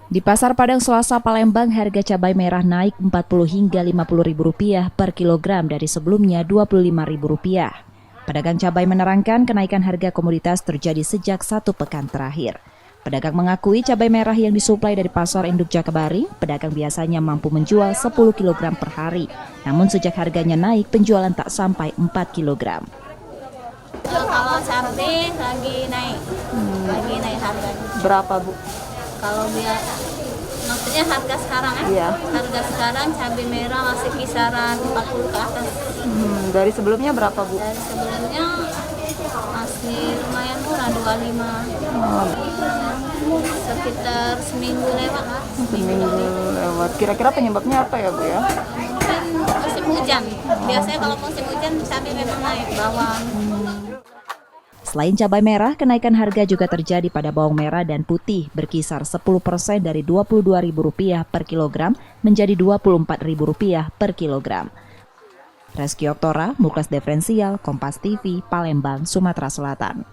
Di Pasar Padang Selasa Palembang, harga cabai merah naik Rp40 hingga Rp50.000 per kilogram dari sebelumnya Rp25.000. Pedagang cabai menerangkan kenaikan harga komoditas terjadi sejak 1 pekan terakhir. Pedagang mengakui cabai merah yang disuplai dari Pasar Induk Jakabari, pedagang biasanya mampu menjual 10 kg per hari. Namun sejak harganya naik, penjualan tak sampai 4 kg. Kalau cabai lagi naik harganya. Berapa, Bu? Kalau maksudnya harga sekarang Iya. Harga sekarang cabai merah masih kisaran 40 ke atas. Dari sebelumnya berapa, Bu? Dari sebelumnya masih lumayan murah, 25. Sekitar seminggu lewat lah. Seminggu lewat. Kira-kira penyebabnya apa ya, Bu ya? Mungkin musim hujan. Biasanya kalau musim hujan cabai memang naik, bawang. Selain cabai merah, kenaikan harga juga terjadi pada bawang merah dan putih berkisar 10% dari Rp22.000 per kilogram menjadi Rp24.000 per kilogram. Reski Oktora, Muklas Diferensial, Kompas TV, Palembang, Sumatera Selatan.